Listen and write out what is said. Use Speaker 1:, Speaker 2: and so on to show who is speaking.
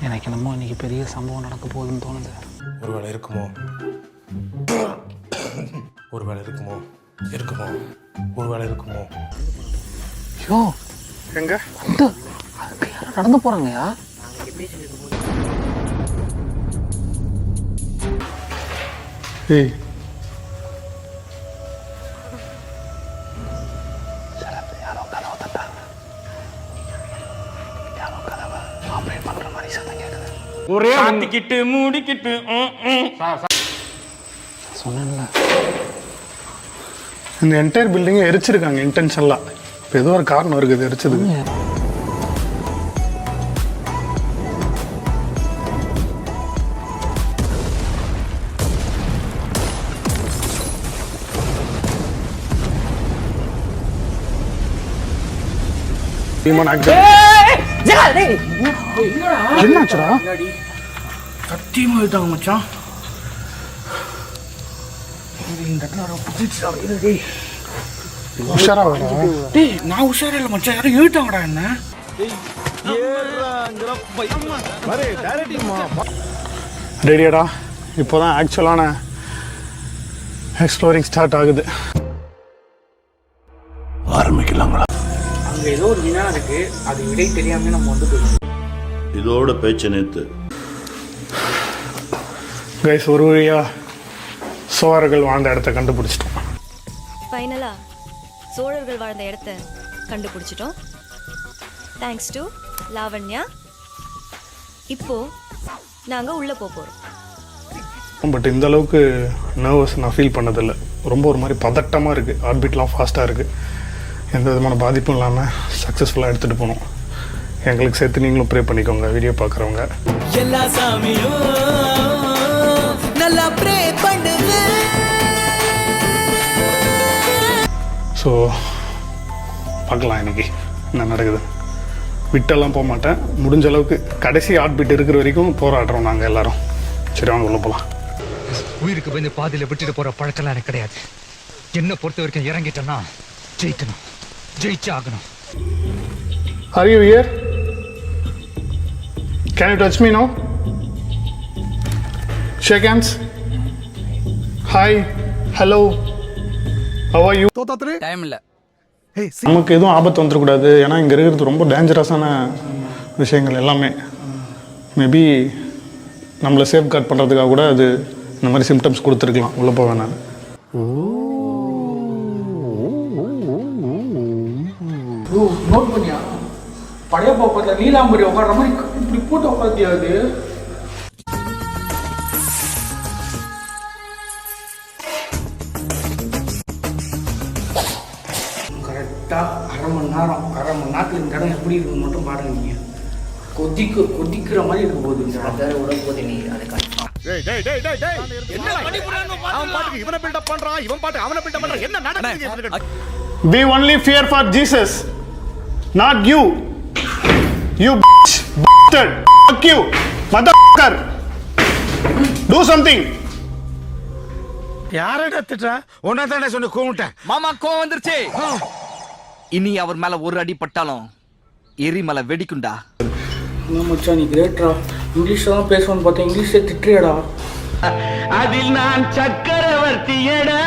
Speaker 1: எனக்கு என்னமோ இன்னைக்கு பெரிய சம்பவம் நடக்க போகுதுன்னு தோணுது.
Speaker 2: ஒருவேளை இருக்குமோ ஒருவேளை இருக்குமோ இருக்குமோ ஒருவேளை இருக்குமோ.
Speaker 1: ஐயோ
Speaker 2: எங்க
Speaker 1: அந்த அதுக்கு யாரும் நடந்து போகிறாங்கய்யா.
Speaker 2: ஏய்
Speaker 1: யாரோ கதவை தட்டாங்க. யாரோ கதவை ஆப்ரேட் பண்ணுற மாதிரி சத்தம் கேட்குது.
Speaker 3: ஒரே மாட்டிக்கிட்டு மூடிக்கிட்டு
Speaker 1: சொன்னேன்ல,
Speaker 2: இந்த என்டையர் பில்டிங்கை எரிச்சிருக்காங்க இன்டென்ஷனலாக. இப்போ ஏதோ ஒரு காரணம் இருக்குது எரிச்சதுக்கு. என்னாச்சுடா?
Speaker 3: சத்தியமா விட்டாங்க மச்சான்.
Speaker 2: உஷாரா வேடா.
Speaker 3: டேய் நான் உஷாரா இல்லை மச்சான், யாரும் எழுத்தாங்கடா என்ன.
Speaker 2: ரெடியாடா? இப்போதான் ஆக்சுவலான எக்ஸ்ப்ளோரிங் ஸ்டார்ட் ஆகுது. ஆரம்பிக்கலாங்களா?
Speaker 3: அங்க ஏதோ ஒரு வினா இருக்கு, அது விடை தெரியாம நம்ம வந்துட்டு
Speaker 4: இதோட பேச்சு நேத்து.
Speaker 2: கைஸ், ஒரு வழியா சோழர்கள் வாழ்ந்த இடத்த கண்டுபிடிச்சிட்டோம்.
Speaker 5: ஃபைனலா சோழர்கள் வாழ்ந்த இடத்த கண்டுபிடிச்சிட்டோம். Thanks to Lavanya. இப்போ நாங்க உள்ள போறோம்.
Speaker 2: பட் இந்த அளவுக்கு நர்வஸ் நான் ஃபீல் பண்ணதில்லை. ரொம்ப ஒரு மாதிரி பதட்டமாக இருக்குது. ஹார்ட் பீட்லாம் ஃபாஸ்ட்டாக இருக்குது. எந்த விதமான பாதிப்பும் இல்லாமல் சக்ஸஸ்ஃபுல்லாக எடுத்துகிட்டு போகணும். எங்களுக்கு சேர்த்து நீங்களும் ப்ரே பண்ணிக்கோங்க, வீடியோ பார்க்குறவங்க.
Speaker 6: எல்லா சாமியும் நல்லா ப்ரே பண்ணுங்க.
Speaker 2: ஸோ பார்க்கலாம் இன்னைக்கு என்ன நடக்குது. விட்டெல்லாம் போக மாட்டேன். முடிஞ்ச அளவுக்கு கடைசி ஹார்ட் பீட் இருக்கிற வரைக்கும் போராடுறோம் நாங்கள் எல்லாரும். சரி, வாங்க உள்ள போகலாம்.
Speaker 7: உயிருக்கு வந்து பாதியில் விட்டுட்டு போற பழக்கெல்லாம் எனக்கு கிடையாது. என்ன பொறுத்த வரைக்கும் இறங்கிட்டேன்னா ஜெயிக்கணும், ஜெயிச்சு ஆகணும்.
Speaker 2: Are you here? Can you touch me now? Shake hands. Hi. Hello. How are you?
Speaker 7: Time இல்ல.
Speaker 2: நமக்கு எதுவும் ஆபத்து வந்துடக்கூடாது. ஏன்னா இங்கே இருக்கிறது ரொம்ப டேஞ்சரஸான விஷயங்கள் எல்லாமே. மேபி நம்மளை சேஃப் கார்ட் பண்ணுறதுக்காக கூட அது இந்த மாதிரி சிம்டம்ஸ் கொடுத்துருக்கலாம். உள்ளே போவேன் நான்.
Speaker 3: நோட் பண்ணியா? பழைய பாப்பத்தில் நீலாம்பரி உட்கார்ற மாதிரி இப்படி போட்டு உட்காந்தியாது. கரெக்டாக அரை மணி நேரத்தில் இந்த இடம் எப்படி இருக்குன்னு மட்டும் பாருங்க. நீங்கள் கொதிக்கிற மாதிரி இருக்க போகுது. இந்த அதை விட போது நீ அதை
Speaker 2: We only fear for Jesus, not you. You bastard. Fuck you, motherfucker. Do something.
Speaker 8: யாரடா திட்டா? ஒன்னா தானே சொன்ன கூமிட்டேன்.
Speaker 7: மாமா கோவம் வந்துருச்சு. இனி அவர் மேல ஒரு அடி பட்டாலும் எரிமலை வெடிக்குண்டா.
Speaker 3: மச்சான் நீ கிரேட்ரா. இங்கிலீஷ் தான் பேசுவான்னு பார்த்தா இங்கிலீஷே திட்டுறியடா.
Speaker 7: அதில் நான் சக்கரவர்த்தியடா.